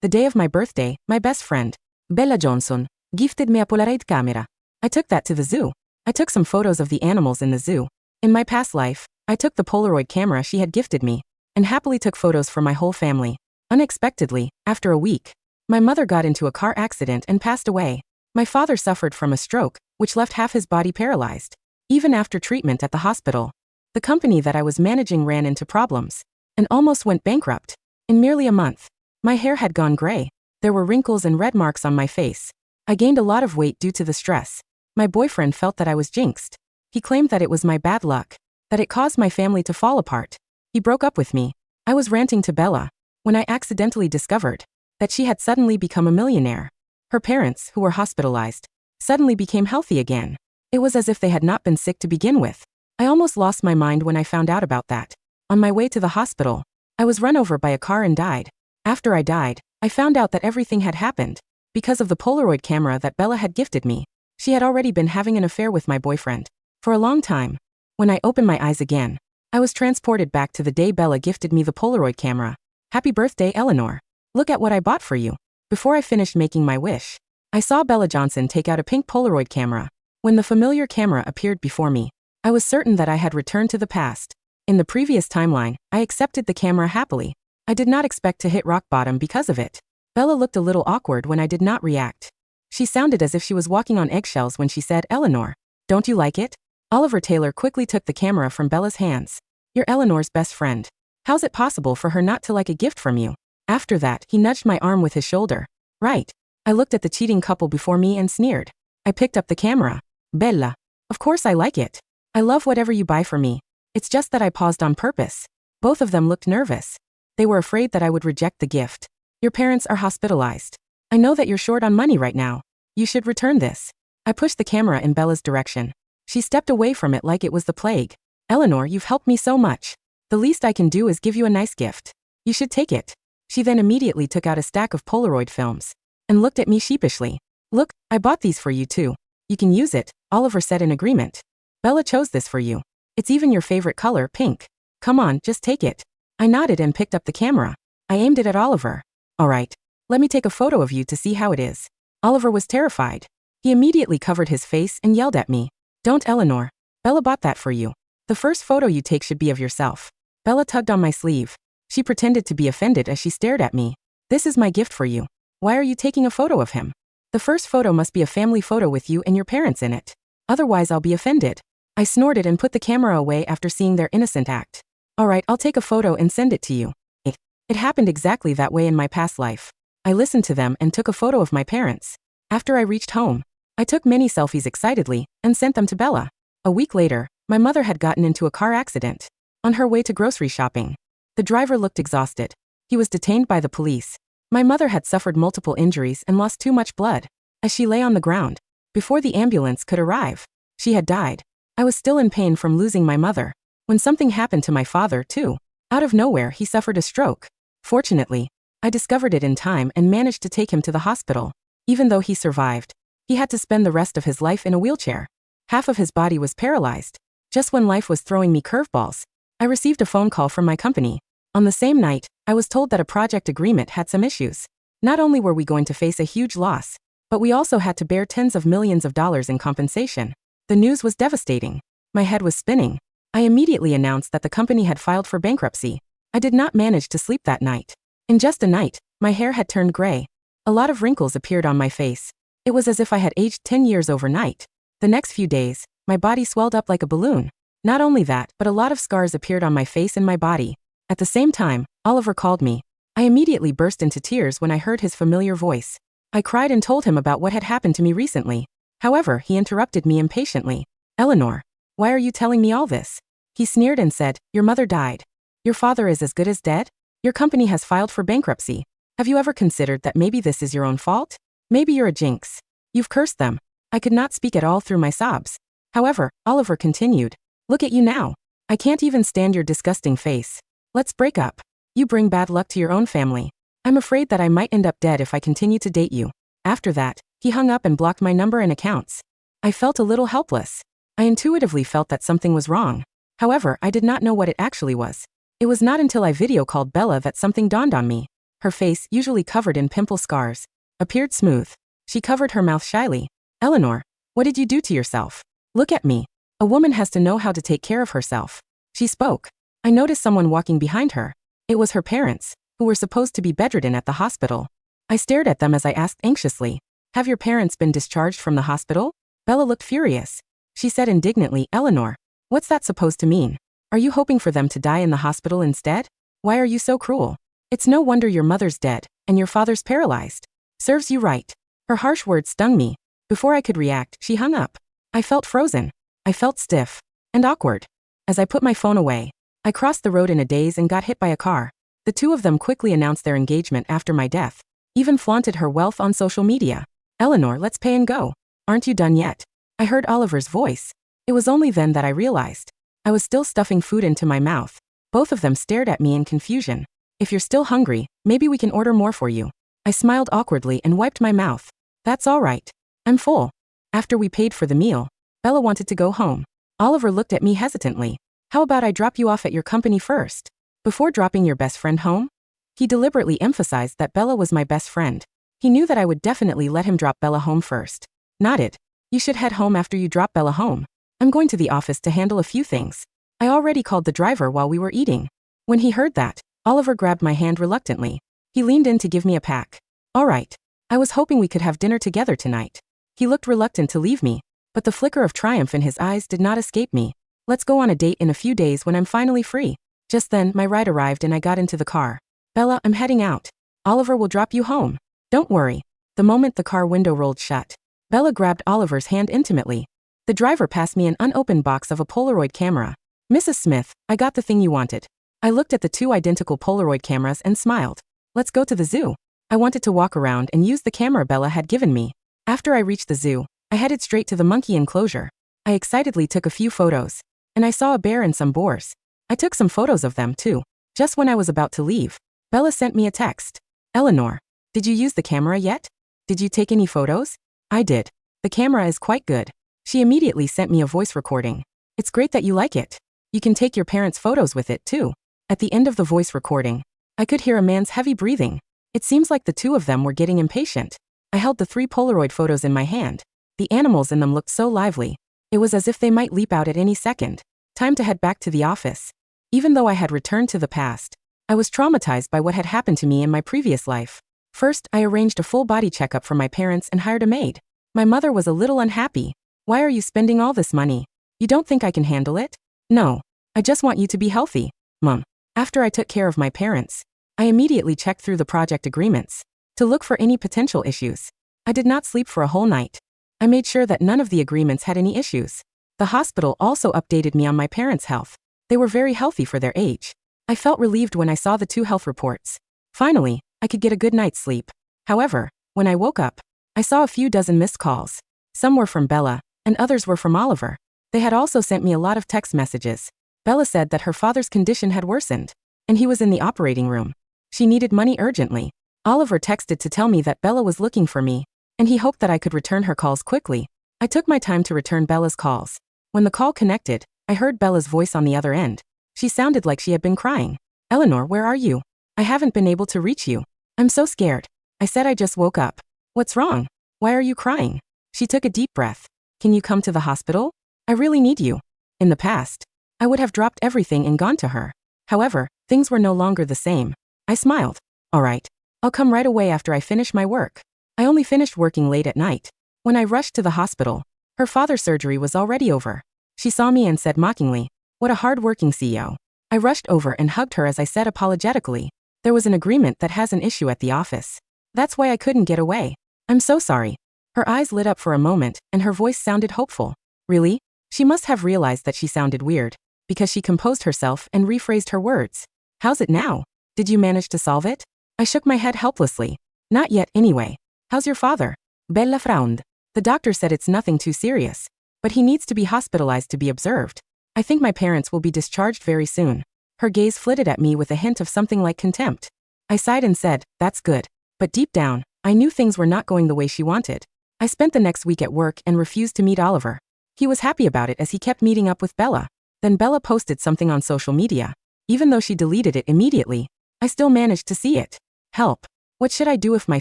The day of my birthday, my best friend, Bella Johnson, gifted me a Polaroid camera. I took that to the zoo. I took some photos of the animals in the zoo. In my past life, I took the Polaroid camera she had gifted me, and happily took photos for my whole family. Unexpectedly, after a week, my mother got into a car accident and passed away. My father suffered from a stroke, which left half his body paralyzed. Even after treatment at the hospital, the company that I was managing ran into problems and almost went bankrupt. In merely a month, my hair had gone gray. There were wrinkles and red marks on my face. I gained a lot of weight due to the stress. My boyfriend felt that I was jinxed. He claimed that it was my bad luck, that it caused my family to fall apart. He broke up with me. I was ranting to Bella when I accidentally discovered that she had suddenly become a millionaire. Her parents, who were hospitalized, suddenly became healthy again. It was as if they had not been sick to begin with. I almost lost my mind when I found out about that. On my way to the hospital, I was run over by a car and died. After I died, I found out that everything had happened because of the Polaroid camera that Bella had gifted me. She had already been having an affair with my boyfriend for a long time. When I opened my eyes again, I was transported back to the day Bella gifted me the Polaroid camera. Happy birthday, Eleanor. Look at what I bought for you. Before I finished making my wish, I saw Bella Johnson take out a pink Polaroid camera. When the familiar camera appeared before me, I was certain that I had returned to the past. In the previous timeline, I accepted the camera happily. I did not expect to hit rock bottom because of it. Bella looked a little awkward when I did not react. She sounded as if she was walking on eggshells when she said, "Eleanor, don't you like it?" Oliver Taylor quickly took the camera from Bella's hands. "You're Eleanor's best friend. How's it possible for her not to like a gift from you?" After that, he nudged my arm with his shoulder. "Right." I looked at the cheating couple before me and sneered. I picked up the camera. "Bella, of course I like it. I love whatever you buy for me. It's just that I paused on purpose." Both of them looked nervous. They were afraid that I would reject the gift. "Your parents are hospitalized. I know that you're short on money right now. You should return this." I pushed the camera in Bella's direction. She stepped away from it like it was the plague. "Eleanor, you've helped me so much. The least I can do is give you a nice gift. You should take it." She then immediately took out a stack of Polaroid films and looked at me sheepishly. "Look, I bought these for you too. You can use it," Oliver said in agreement. "Bella chose this for you. It's even your favorite color, pink. Come on, just take it." I nodded and picked up the camera. I aimed it at Oliver. "All right, let me take a photo of you to see how it is." Oliver was terrified. He immediately covered his face and yelled at me. "Don't, Eleanor. Bella bought that for you. The first photo you take should be of yourself." Bella tugged on my sleeve. She pretended to be offended as she stared at me. "This is my gift for you. Why are you taking a photo of him? The first photo must be a family photo with you and your parents in it. Otherwise I'll be offended." I snorted and put the camera away after seeing their innocent act. "All right, I'll take a photo and send it to you." It happened exactly that way in my past life. I listened to them and took a photo of my parents. After I reached home, I took many selfies excitedly and sent them to Bella. A week later, my mother had gotten into a car accident on her way to grocery shopping. The driver looked exhausted. He was detained by the police. My mother had suffered multiple injuries and lost too much blood. As she lay on the ground, before the ambulance could arrive, she had died. I was still in pain from losing my mother when something happened to my father too. Out of nowhere, he suffered a stroke. Fortunately, I discovered it in time and managed to take him to the hospital. Even though he survived, he had to spend the rest of his life in a wheelchair. Half of his body was paralyzed. Just when life was throwing me curveballs, I received a phone call from my company. On the same night, I was told that a project agreement had some issues. Not only were we going to face a huge loss, but we also had to bear tens of millions of dollars in compensation. The news was devastating. My head was spinning. I immediately announced that the company had filed for bankruptcy. I did not manage to sleep that night. In just a night, my hair had turned gray. A lot of wrinkles appeared on my face. It was as if I had aged 10 years overnight. The next few days, my body swelled up like a balloon. Not only that, but a lot of scars appeared on my face and my body. At the same time, Oliver called me. I immediately burst into tears when I heard his familiar voice. I cried and told him about what had happened to me recently. However, he interrupted me impatiently. "Eleanor, why are you telling me all this?" He sneered and said, "Your mother died. Your father is as good as dead. Your company has filed for bankruptcy. Have you ever considered that maybe this is your own fault? Maybe you're a jinx. You've cursed them." I could not speak at all through my sobs. However, Oliver continued, "Look at you now. I can't even stand your disgusting face. Let's break up. You bring bad luck to your own family. I'm afraid that I might end up dead if I continue to date you." After that, he hung up and blocked my number and accounts. I felt a little helpless. I intuitively felt that something was wrong. However, I did not know what it actually was. It was not until I video called Bella that something dawned on me. Her face, usually covered in pimple scars, appeared smooth. She covered her mouth shyly. Eleanor, what did you do to yourself? Look at me. A woman has to know how to take care of herself. She spoke. I noticed someone walking behind her. It was her parents, who were supposed to be bedridden at the hospital. I stared at them as I asked anxiously, have your parents been discharged from the hospital? Bella looked furious. She said indignantly, Eleanor, what's that supposed to mean? Are you hoping for them to die in the hospital instead? Why are you so cruel? It's no wonder your mother's dead, and your father's paralyzed. Serves you right. Her harsh words stung me. Before I could react, she hung up. I felt frozen. I felt stiff. And awkward. As I put my phone away, I crossed the road in a daze and got hit by a car. The two of them quickly announced their engagement after my death. Even flaunted her wealth on social media. Eleanor, let's pay and go. Aren't you done yet? I heard Oliver's voice. It was only then that I realized. I was still stuffing food into my mouth. Both of them stared at me in confusion. If you're still hungry, maybe we can order more for you. I smiled awkwardly and wiped my mouth. That's all right. I'm full. After we paid for the meal, Bella wanted to go home. Oliver looked at me hesitantly. How about I drop you off at your company first? Before dropping your best friend home? He deliberately emphasized that Bella was my best friend. He knew that I would definitely let him drop Bella home first. Nodded. You should head home after you drop Bella home. I'm going to the office to handle a few things. I already called the driver while we were eating. When he heard that, Oliver grabbed my hand reluctantly. He leaned in to give me a pack. All right. I was hoping we could have dinner together tonight. He looked reluctant to leave me, but the flicker of triumph in his eyes did not escape me. Let's go on a date in a few days when I'm finally free. Just then, my ride arrived and I got into the car. Bella, I'm heading out. Oliver will drop you home. Don't worry. The moment the car window rolled shut, Bella grabbed Oliver's hand intimately. The driver passed me an unopened box of a Polaroid camera. Mrs. Smith, I got the thing you wanted. I looked at the two identical Polaroid cameras and smiled. Let's go to the zoo. I wanted to walk around and use the camera Bella had given me. After I reached the zoo, I headed straight to the monkey enclosure. I excitedly took a few photos. And I saw a bear and some boars. I took some photos of them too. Just when I was about to leave, Bella sent me a text. Eleanor, did you use the camera yet? Did you take any photos? I did. The camera is quite good. She immediately sent me a voice recording. It's great that you like it. You can take your parents' photos with it too. At the end of the voice recording, I could hear a man's heavy breathing. It seems like the two of them were getting impatient. I held the 3 Polaroid photos in my hand. The animals in them looked so lively. It was as if they might leap out at any second. Time to head back to the office. Even though I had returned to the past, I was traumatized by what had happened to me in my previous life. First, I arranged a full body checkup for my parents and hired a maid. My mother was a little unhappy. Why are you spending all this money? You don't think I can handle it? No. I just want you to be healthy, Mom. After I took care of my parents, I immediately checked through the project agreements to look for any potential issues. I did not sleep for a whole night. I made sure that none of the agreements had any issues. The hospital also updated me on my parents' health. They were very healthy for their age. I felt relieved when I saw the 2 health reports. Finally, I could get a good night's sleep. However, when I woke up, I saw a few dozen missed calls. Some were from Bella, and others were from Oliver. They had also sent me a lot of text messages. Bella said that her father's condition had worsened, and he was in the operating room. She needed money urgently. Oliver texted to tell me that Bella was looking for me, and he hoped that I could return her calls quickly. I took my time to return Bella's calls. When the call connected, I heard Bella's voice on the other end. She sounded like she had been crying. Eleanor, where are you? I haven't been able to reach you. I'm so scared. I said I just woke up. What's wrong? Why are you crying? She took a deep breath. Can you come to the hospital? I really need you. In the past, I would have dropped everything and gone to her. However, things were no longer the same. I smiled. All right. I'll come right away after I finish my work. I only finished working late at night. When I rushed to the hospital, her father's surgery was already over. She saw me and said mockingly, "What a hard-working CEO." I rushed over and hugged her as I said apologetically, "There was an agreement that has an issue at the office. That's why I couldn't get away. I'm so sorry." Her eyes lit up for a moment, and her voice sounded hopeful. Really? She must have realized that she sounded weird, because she composed herself and rephrased her words. "How's it now? Did you manage to solve it?" I shook my head helplessly. "Not yet anyway. How's your father?" Bella frowned. "The doctor said it's nothing too serious, but he needs to be hospitalized to be observed. I think my parents will be discharged very soon." Her gaze flitted at me with a hint of something like contempt. I sighed and said, "That's good." But deep down, I knew things were not going the way she wanted. I spent the next week at work and refused to meet Oliver. He was happy about it as he kept meeting up with Bella. Then Bella posted something on social media. Even though she deleted it immediately, I still managed to see it. Help. What should I do if my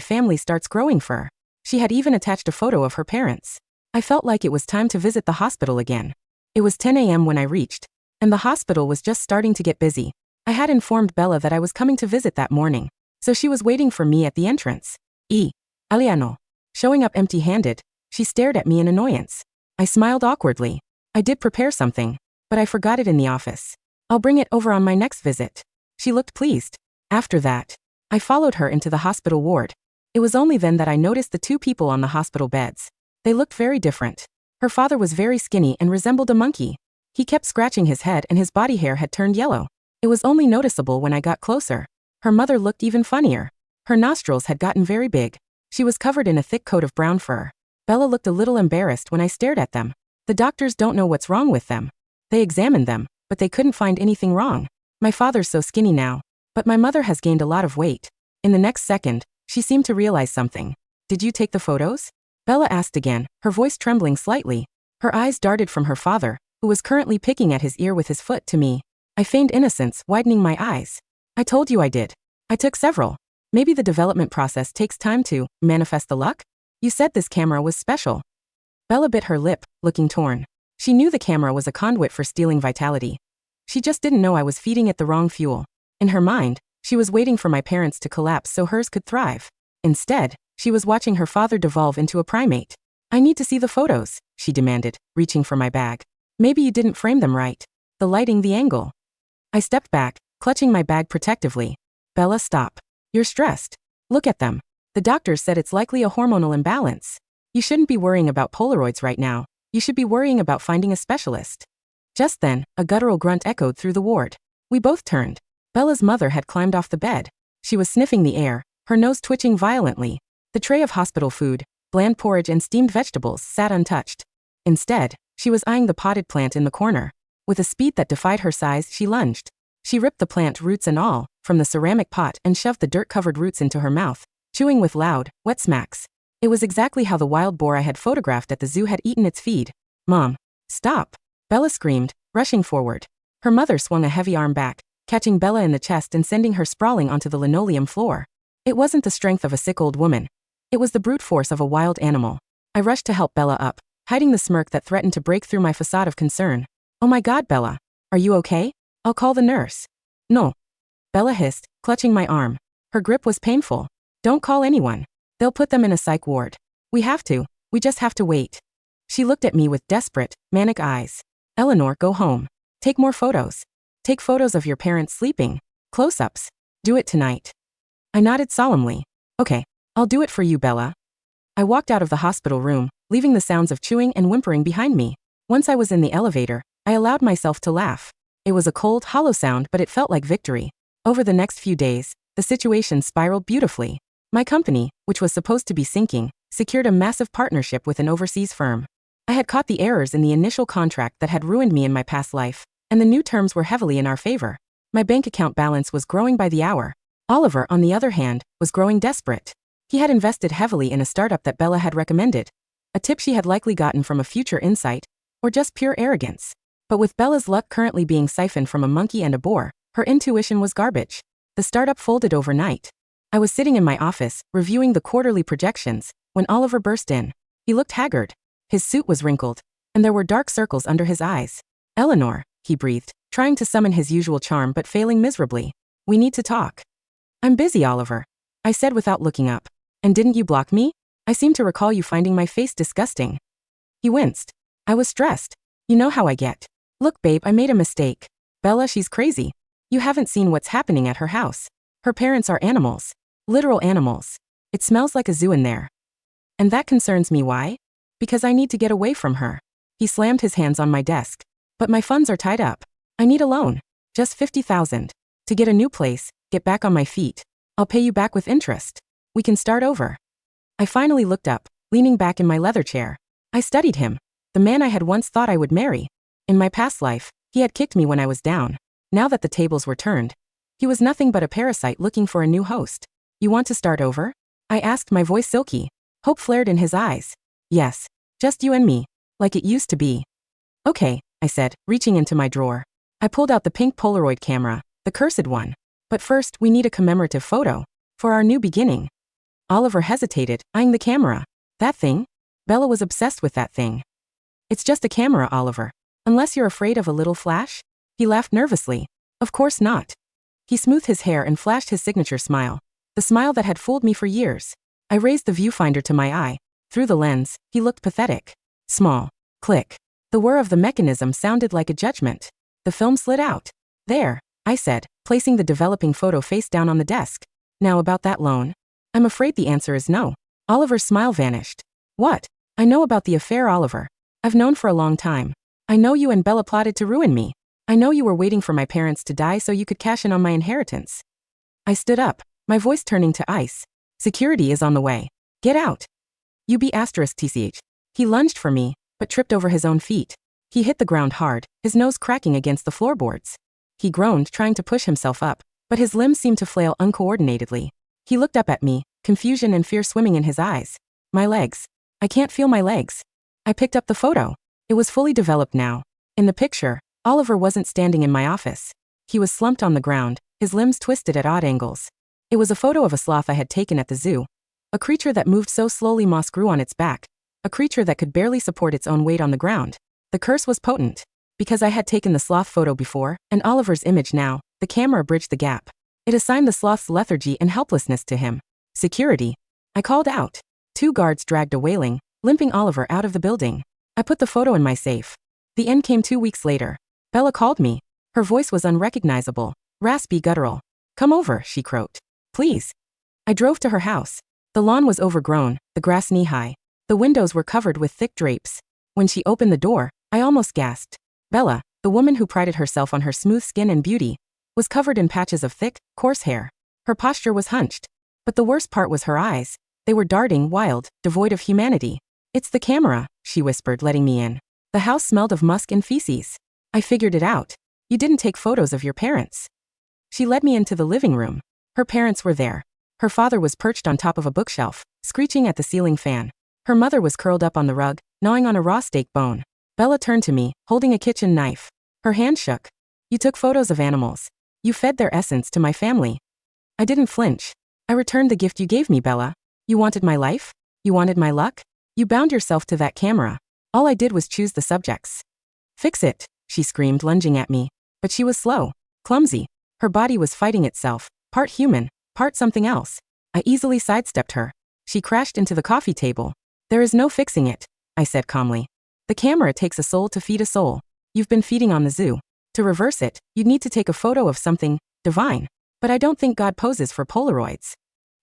family starts growing fur? She had even attached a photo of her parents. I felt like it was time to visit the hospital again. It was 10 a.m. when I reached, and the hospital was just starting to get busy. I had informed Bella that I was coming to visit that morning, so she was waiting for me at the entrance. Aliano. Showing up empty-handed, she stared at me in annoyance. I smiled awkwardly. I did prepare something, but I forgot it in the office. I'll bring it over on my next visit. She looked pleased. After that, I followed her into the hospital ward. It was only then that I noticed the two people on the hospital beds. They looked very different. Her father was very skinny and resembled a monkey. He kept scratching his head and his body hair had turned yellow. It was only noticeable when I got closer. Her mother looked even funnier. Her nostrils had gotten very big. She was covered in a thick coat of brown fur. Bella looked a little embarrassed when I stared at them. The doctors don't know what's wrong with them. They examined them, but they couldn't find anything wrong. My father's so skinny now, but my mother has gained a lot of weight. In the next second, she seemed to realize something. Did you take the photos? Bella asked again, her voice trembling slightly. Her eyes darted from her father, who was currently picking at his ear with his foot, to me. I feigned innocence, widening my eyes. I told you I did. I took several. Maybe the development process takes time to manifest the luck? You said this camera was special. Bella bit her lip, looking torn. She knew the camera was a conduit for stealing vitality. She just didn't know I was feeding it the wrong fuel. In her mind, she was waiting for my parents to collapse so hers could thrive. Instead, she was watching her father devolve into a primate. I need to see the photos, she demanded, reaching for my bag. Maybe you didn't frame them right. The lighting, the angle. I stepped back, clutching my bag protectively. Bella, stop. You're stressed. Look at them. The doctors said it's likely a hormonal imbalance. You shouldn't be worrying about Polaroids right now. You should be worrying about finding a specialist. Just then, a guttural grunt echoed through the ward. We both turned. Bella's mother had climbed off the bed. She was sniffing the air, her nose twitching violently. The tray of hospital food, bland porridge and steamed vegetables, sat untouched. Instead, she was eyeing the potted plant in the corner. With a speed that defied her size, she lunged. She ripped the plant, roots and all, from the ceramic pot and shoved the dirt-covered roots into her mouth, chewing with loud, wet smacks. It was exactly how the wild boar I had photographed at the zoo had eaten its feed. Mom, stop! Bella screamed, rushing forward. Her mother swung a heavy arm back, catching Bella in the chest and sending her sprawling onto the linoleum floor. It wasn't the strength of a sick old woman. It was the brute force of a wild animal. I rushed to help Bella up, hiding the smirk that threatened to break through my facade of concern. Oh my God, Bella. Are you okay? I'll call the nurse. No. Bella hissed, clutching my arm. Her grip was painful. Don't call anyone. They'll put them in a psych ward. We just have to wait. She looked at me with desperate, manic eyes. Eleanor, go home. Take more photos. Take photos of your parents sleeping. Close-ups. Do it tonight. I nodded solemnly. Okay, I'll do it for you, Bella. I walked out of the hospital room, leaving the sounds of chewing and whimpering behind me. Once I was in the elevator, I allowed myself to laugh. It was a cold, hollow sound, but it felt like victory. Over the next few days, the situation spiraled beautifully. My company, which was supposed to be sinking, secured a massive partnership with an overseas firm. I had caught the errors in the initial contract that had ruined me in my past life, and the new terms were heavily in our favor. My bank account balance was growing by the hour. Oliver, on the other hand, was growing desperate. He had invested heavily in a startup that Bella had recommended. A tip she had likely gotten from a future insight, or just pure arrogance. But with Bella's luck currently being siphoned from a monkey and a boar, her intuition was garbage. The startup folded overnight. I was sitting in my office, reviewing the quarterly projections, when Oliver burst in. He looked haggard. His suit was wrinkled, and there were dark circles under his eyes. Eleanor, he breathed, trying to summon his usual charm but failing miserably. We need to talk. I'm busy, Oliver, I said without looking up. And didn't you block me? I seem to recall you finding my face disgusting. He winced. I was stressed. You know how I get. Look, babe, I made a mistake. Bella, she's crazy. You haven't seen what's happening at her house. Her parents are animals. Literal animals. It smells like a zoo in there. And that concerns me. Why? Because I need to get away from her. He slammed his hands on my desk. But my funds are tied up. I need a loan. Just $50,000. To get a new place, get back on my feet. I'll pay you back with interest. We can start over. I finally looked up, leaning back in my leather chair. I studied him. The man I had once thought I would marry. In my past life, he had kicked me when I was down. Now that the tables were turned, he was nothing but a parasite looking for a new host. You want to start over? I asked, my voice silky. Hope flared in his eyes. Yes. Just you and me. Like it used to be. Okay, I said, reaching into my drawer. I pulled out the pink Polaroid camera, the cursed one. But first, we need a commemorative photo. For our new beginning. Oliver hesitated, eyeing the camera. That thing? Bella was obsessed with that thing. It's just a camera, Oliver. Unless you're afraid of a little flash? He laughed nervously. Of course not. He smoothed his hair and flashed his signature smile. The smile that had fooled me for years. I raised the viewfinder to my eye. Through the lens, he looked pathetic. Small. Click. The whir of the mechanism sounded like a judgment. The film slid out. There, I said, placing the developing photo face down on the desk. Now about that loan? I'm afraid the answer is no. Oliver's smile vanished. What? I know about the affair, Oliver. I've known for a long time. I know you and Bella plotted to ruin me. I know you were waiting for my parents to die so you could cash in on my inheritance. I stood up, my voice turning to ice. Security is on the way. Get out. UB*TCH. He lunged for me, but tripped over his own feet. He hit the ground hard, his nose cracking against the floorboards. He groaned, trying to push himself up, but his limbs seemed to flail uncoordinatedly. He looked up at me, confusion and fear swimming in his eyes. My legs. I can't feel my legs. I picked up the photo. It was fully developed now. In the picture, Oliver wasn't standing in my office. He was slumped on the ground, his limbs twisted at odd angles. It was a photo of a sloth I had taken at the zoo. A creature that moved so slowly moss grew on its back. A creature that could barely support its own weight on the ground. The curse was potent. Because I had taken the sloth photo before, and Oliver's image now, the camera bridged the gap. It assigned the sloth's lethargy and helplessness to him. Security. I called out. 2 guards dragged a wailing, limping Oliver out of the building. I put the photo in my safe. The end came 2 weeks later. Bella called me. Her voice was unrecognizable, raspy, guttural. Come over, she croaked. Please. I drove to her house. The lawn was overgrown, the grass knee-high. The windows were covered with thick drapes. When she opened the door, I almost gasped. Bella, the woman who prided herself on her smooth skin and beauty, was covered in patches of thick, coarse hair. Her posture was hunched. But the worst part was her eyes. They were darting, wild, devoid of humanity. It's the camera, she whispered, letting me in. The house smelled of musk and feces. I figured it out. You didn't take photos of your parents. She led me into the living room. Her parents were there. Her father was perched on top of a bookshelf, screeching at the ceiling fan. Her mother was curled up on the rug, gnawing on a raw steak bone. Bella turned to me, holding a kitchen knife. Her hand shook. You took photos of animals. You fed their essence to my family. I didn't flinch. I returned the gift you gave me, Bella. You wanted my life? You wanted my luck? You bound yourself to that camera. All I did was choose the subjects. Fix it, she screamed, lunging at me. But she was slow, clumsy. Her body was fighting itself, part human, part something else. I easily sidestepped her. She crashed into the coffee table. There is no fixing it, I said calmly. The camera takes a soul to feed a soul. You've been feeding on the zoo. To reverse it, you'd need to take a photo of something divine. But I don't think God poses for Polaroids.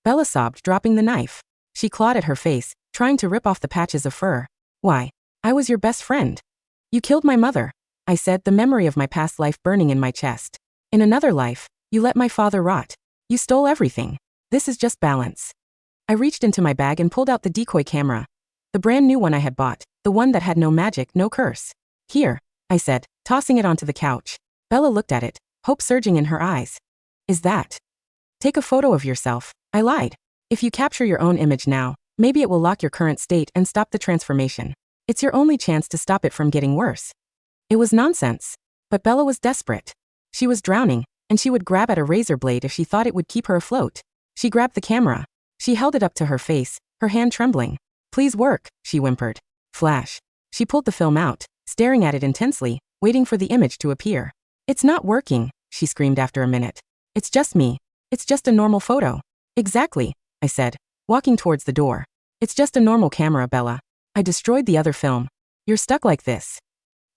Bella sobbed, dropping the knife. She clawed at her face, trying to rip off the patches of fur. Why? I was your best friend. You killed my mother, I said, the memory of my past life burning in my chest. In another life, you let my father rot. You stole everything. This is just balance. I reached into my bag and pulled out the decoy camera. The brand new one I had bought, the one that had no magic, no curse. Here, I said, tossing it onto the couch. Bella looked at it, hope surging in her eyes. Is that? Take a photo of yourself, I lied. If you capture your own image now, maybe it will lock your current state and stop the transformation. It's your only chance to stop it from getting worse. It was nonsense. But Bella was desperate. She was drowning, and she would grab at a razor blade if she thought it would keep her afloat. She grabbed the camera. She held it up to her face, her hand trembling. Please work, she whimpered. Flash. She pulled the film out, staring at it intensely, waiting for the image to appear. It's not working, she screamed after a minute. It's just me. It's just a normal photo. Exactly, I said, walking towards the door. It's just a normal camera, Bella. I destroyed the other film. You're stuck like this.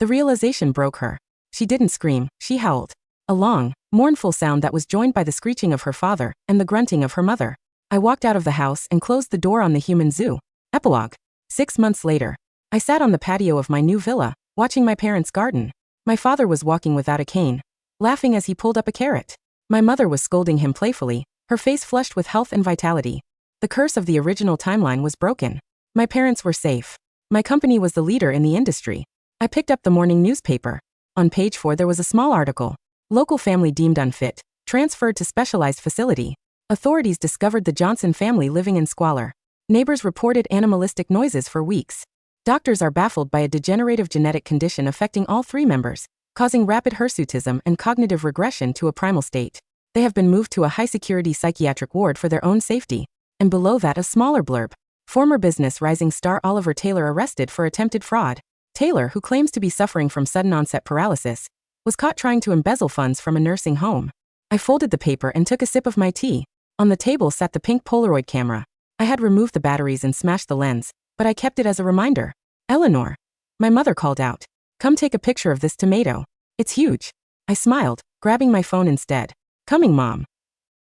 The realization broke her. She didn't scream, she howled. A long, mournful sound that was joined by the screeching of her father and the grunting of her mother. I walked out of the house and closed the door on the human zoo. Epilogue. 6 months later. I sat on the patio of my new villa, watching my parents' garden. My father was walking without a cane, laughing as he pulled up a carrot. My mother was scolding him playfully, her face flushed with health and vitality. The curse of the original timeline was broken. My parents were safe. My company was the leader in the industry. I picked up the morning newspaper. On page 4 there was a small article. Local family deemed unfit, transferred to specialized facility. Authorities discovered the Johnson family living in squalor. Neighbors reported animalistic noises for weeks. Doctors are baffled by a degenerative genetic condition affecting all 3 members, causing rapid hirsutism and cognitive regression to a primal state. They have been moved to a high-security psychiatric ward for their own safety. And below that a smaller blurb. Former business rising star Oliver Taylor arrested for attempted fraud. Taylor, who claims to be suffering from sudden onset paralysis, was caught trying to embezzle funds from a nursing home. I folded the paper and took a sip of my tea. On the table sat the pink Polaroid camera. I had removed the batteries and smashed the lens, but I kept it as a reminder. Eleanor. My mother called out. Come take a picture of this tomato. It's huge. I smiled, grabbing my phone instead. Coming, Mom.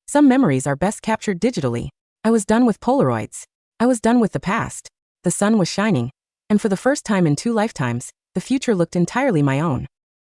Some memories are best captured digitally. I was done with Polaroids. I was done with the past. The sun was shining. And for the first time in 2 lifetimes, the future looked entirely my own.